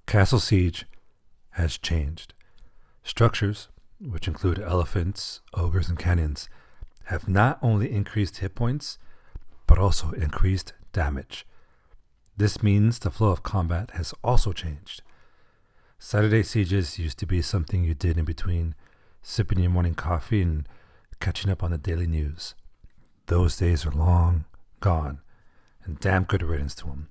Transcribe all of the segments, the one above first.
Castle Siege has changed. Structures, which include elephants, ogres, and cannons, have not only increased hit points, but also increased damage. This means the flow of combat has also changed. Saturday sieges used to be something you did in between sipping your morning coffee and catching up on the daily news. Those days are long gone, and damn good riddance to them.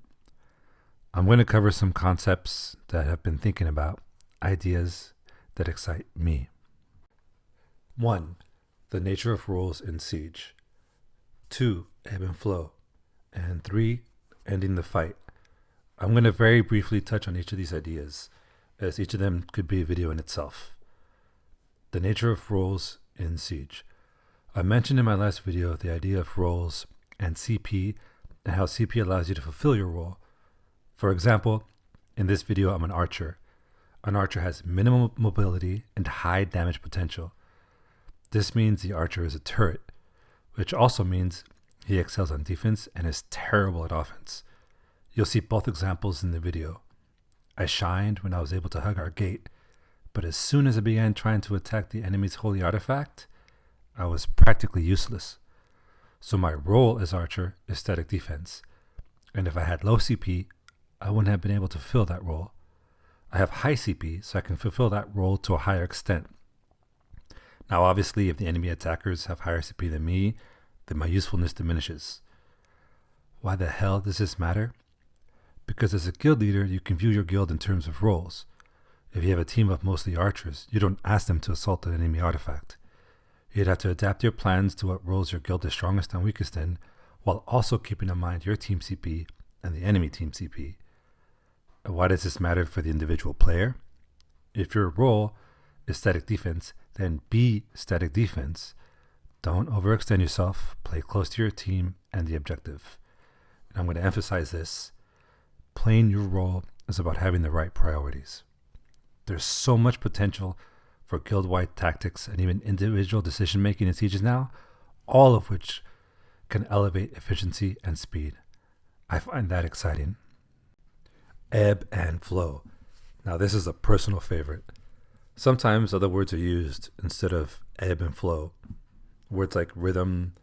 I'm going to cover some concepts that I've been thinking about, ideas that excite me. 1. The nature of roles in Siege. 2. Ebb and flow. And 3. Ending the fight. I'm going to very briefly touch on each of these ideas, as each of them could be a video in itself. The nature of roles in Siege. I mentioned in my last video the idea of roles and CP and how CP allows you to fulfill your role. For example, in this video I'm an archer. An archer has minimal mobility and high damage potential. This means the archer is a turret, which also means he excels on defense and is terrible at offense. You'll see both examples in the video. I shined when I was able to hug our gate, but as soon as I began trying to attack the enemy's holy artifact, I was practically useless. So my role as archer is static defense, and if I had low CP, I wouldn't have been able to fill that role. I have high CP, so I can fulfill that role to a higher extent. Now obviously, if the enemy attackers have higher CP than me, then my usefulness diminishes. Why the hell does this matter? Because as a guild leader, you can view your guild in terms of roles. If you have a team of mostly archers, you don't ask them to assault an enemy artifact. You'd have to adapt your plans to what roles your guild is strongest and weakest in, while also keeping in mind your team CP and the enemy team CP. And why does this matter for the individual player? If your role is static defense, then be static defense. Don't overextend yourself, play close to your team and the objective. And I'm going to emphasize this. Playing your role is about having the right priorities. There's so much potential for guild-wide tactics and even individual decision-making in sieges now, all of which can elevate efficiency and speed. I find that exciting. Ebb and flow. Now this is a personal favorite. Sometimes other words are used instead of ebb and flow. Words like rhythm,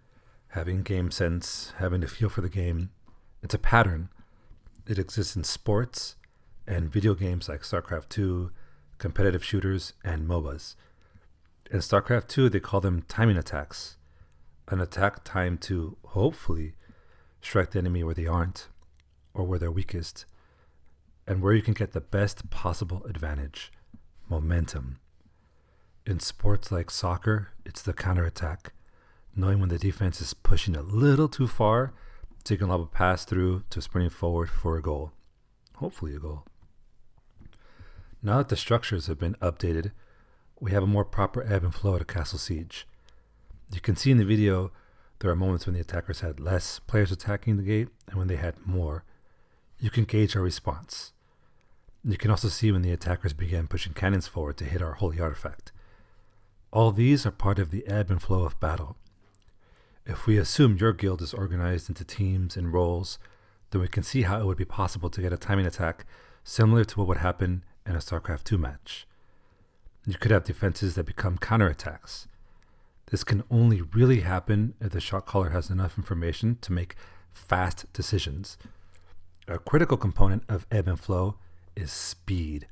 having game sense, having a feel for the game. It's a pattern. It exists in sports and video games like StarCraft 2, competitive shooters, and MOBAs. In StarCraft 2, they call them timing attacks. An attack timed to, hopefully, strike the enemy where they aren't, or where they're weakest, and where you can get the best possible advantage, momentum. In sports like soccer, it's the counterattack, knowing when the defense is pushing a little too far, so you can lob a pass through to sprinting forward for a goal, hopefully a goal. Now that the structures have been updated, we have a more proper ebb and flow to Castle Siege. You can see in the video there are moments when the attackers had less players attacking the gate and when they had more. You can gauge our response. You can also see when the attackers began pushing cannons forward to hit our holy artifact. All these are part of the ebb and flow of battle. If we assume your guild is organized into teams and roles, then we can see how it would be possible to get a timing attack similar to what would happen in a StarCraft 2 match. You could have defenses that become counterattacks. This can only really happen if the shot caller has enough information to make fast decisions. A critical component of ebb and flow is speed.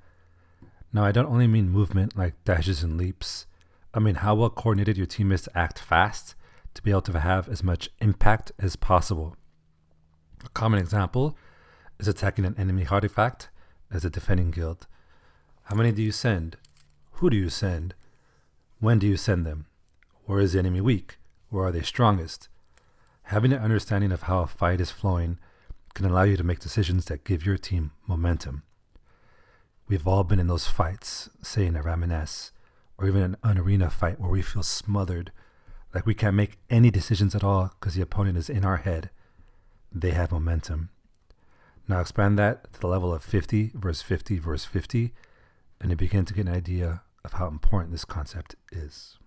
Now, I don't only mean movement like dashes and leaps. I mean how well coordinated your team is to act fast to be able to have as much impact as possible. A common example is attacking an enemy artifact as a defending guild. How many do you send? Who do you send? When do you send them? Where is the enemy weak? Where are they strongest? Having an understanding of how a fight is flowing can allow you to make decisions that give your team momentum. We've all been in those fights, say in a Ramenes, or even an arena fight where we feel smothered, like we can't make any decisions at all because the opponent is in our head. They have momentum. Now expand that to the level of 50 versus 50 versus 50, and you begin to get an idea of how important this concept is.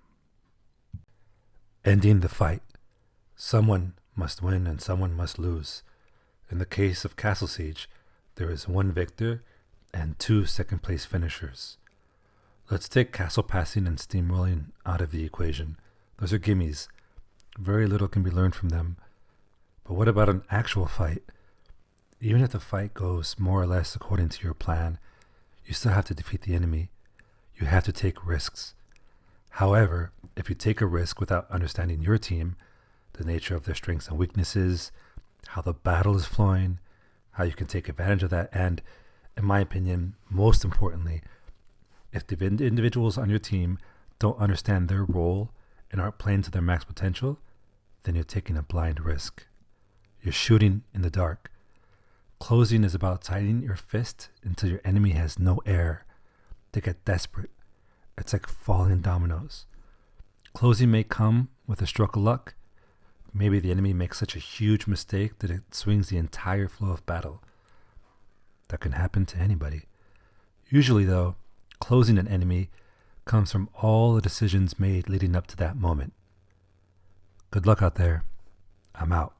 Ending the fight. Someone must win and someone must lose. In the case of Castle Siege, there is one victor and 2 second place finishers. Let's take castle passing and steamrolling out of the equation. Those are gimmies. Very little can be learned from them. But what about an actual fight? Even if the fight goes more or less according to your plan, you still have to defeat the enemy. You have to take risks. However, if you take a risk without understanding your team, the nature of their strengths and weaknesses, how the battle is flowing, how you can take advantage of that, and, in my opinion, most importantly, if the individuals on your team don't understand their role and aren't playing to their max potential, then you're taking a blind risk. You're shooting in the dark. Closing is about tightening your fist until your enemy has no air. They get desperate. It's like falling dominoes. Closing may come with a stroke of luck. Maybe the enemy makes such a huge mistake that it swings the entire flow of battle. That can happen to anybody. Usually, though, closing an enemy comes from all the decisions made leading up to that moment. Good luck out there. I'm out.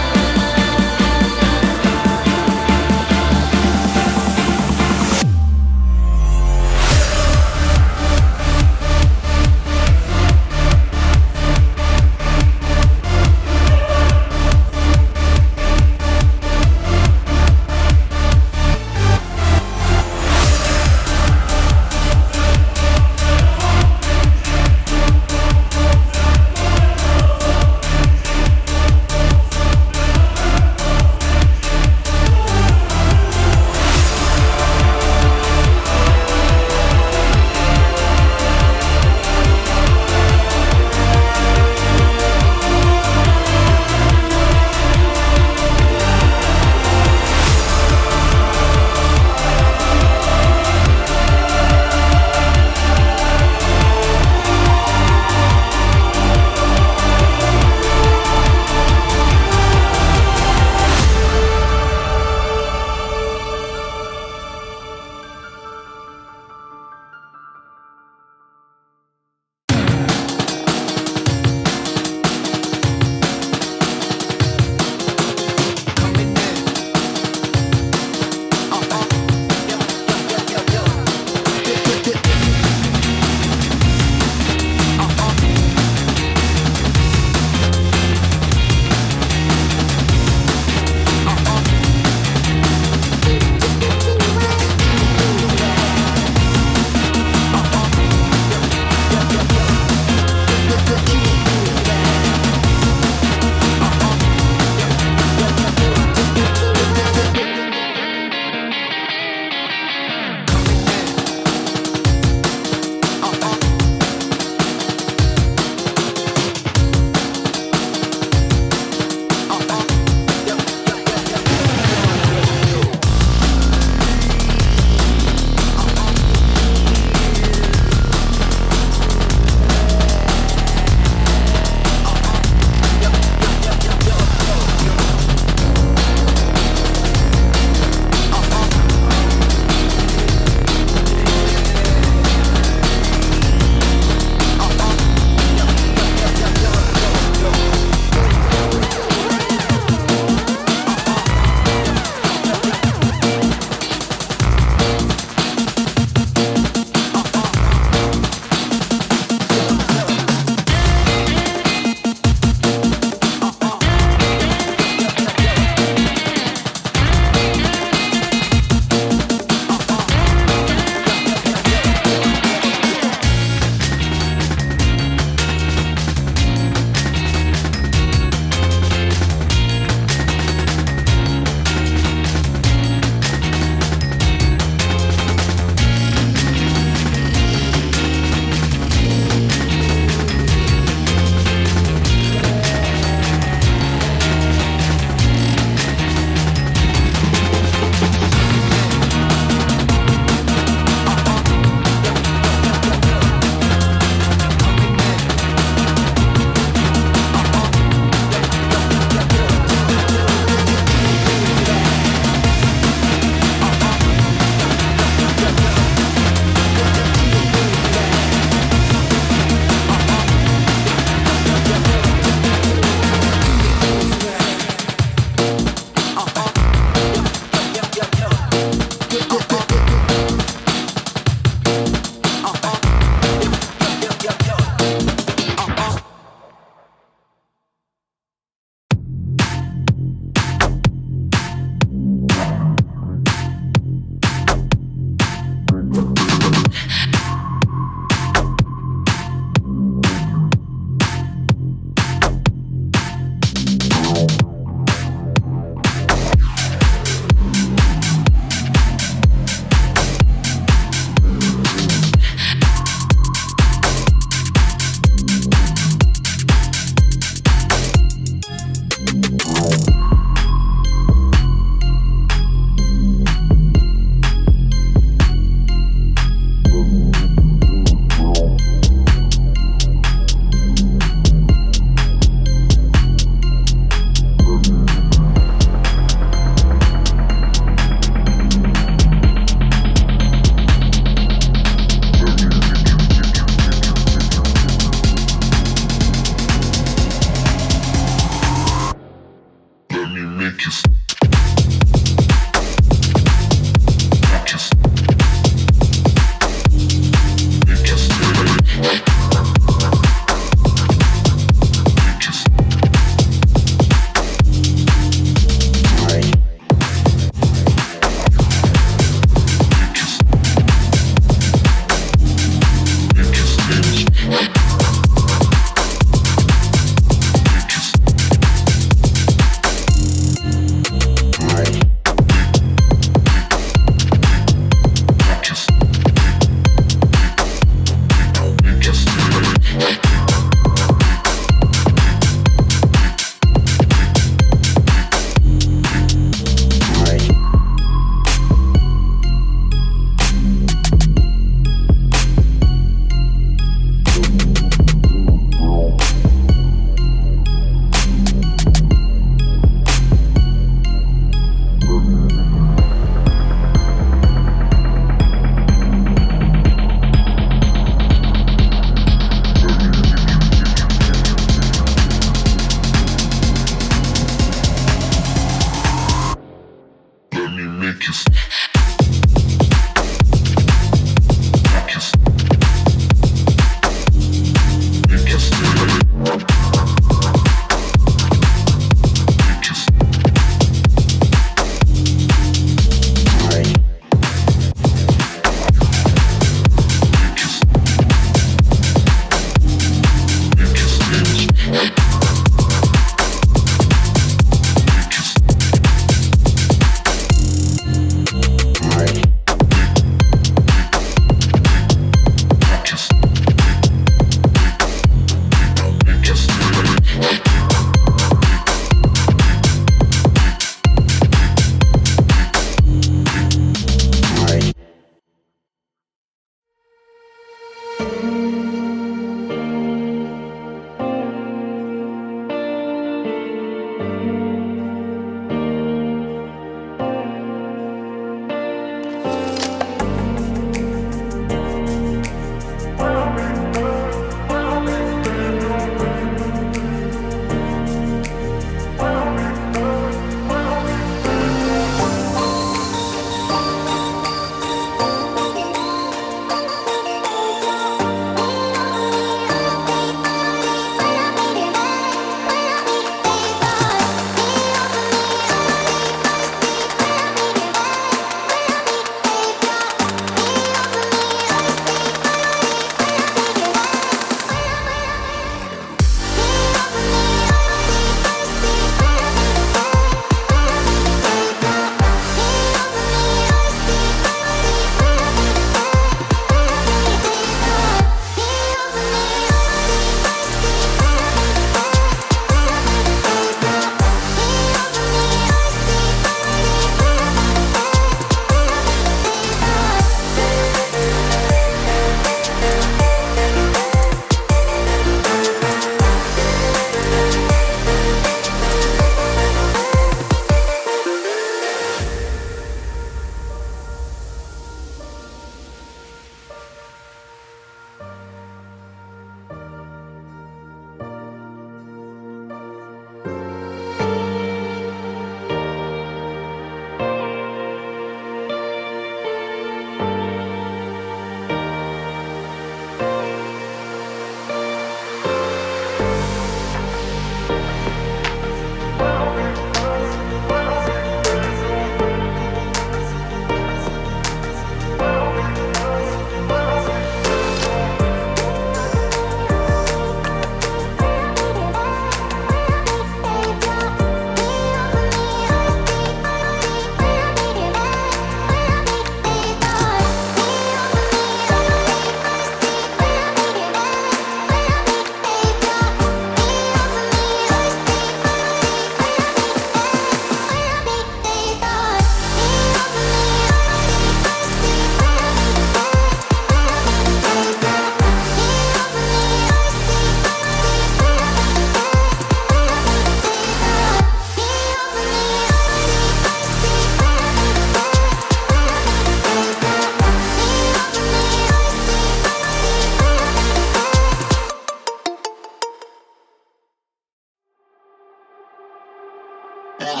Yeah,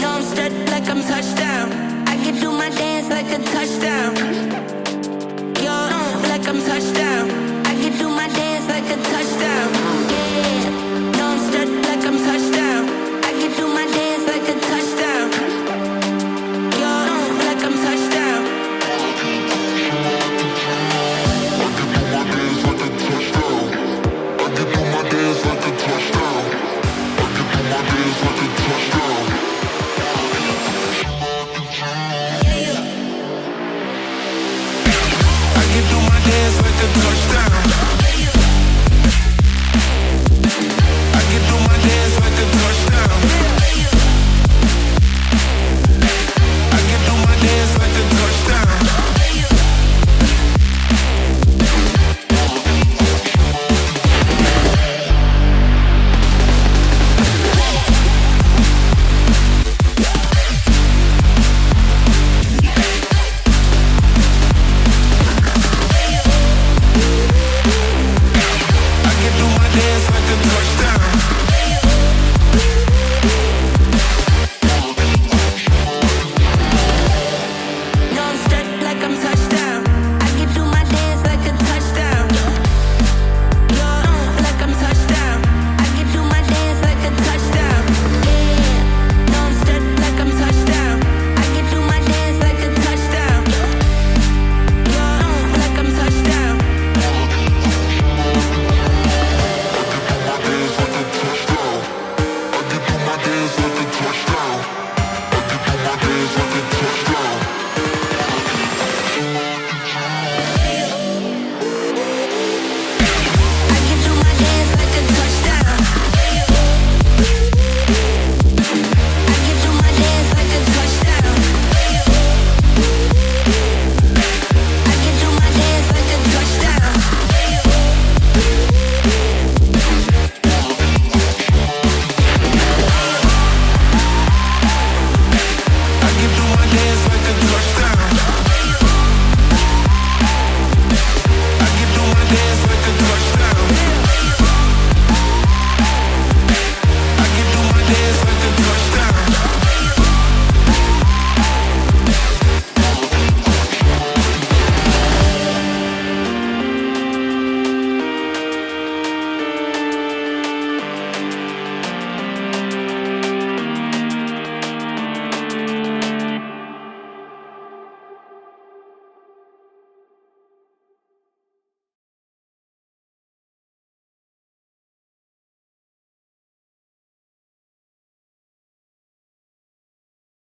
no, I'm stuck like I'm touchdown. I can do my dance like a touchdown. Yo, like I'm touchdown. I can do my dance like a touchdown. Yeah, no, I'm stuck like I'm touchdown. I can do my dance like a touchdown. Yo, like I'm touchdown. I can do my dance like a touchdown. I can do my dance like a touchdown. I can do my dance like a touchdown.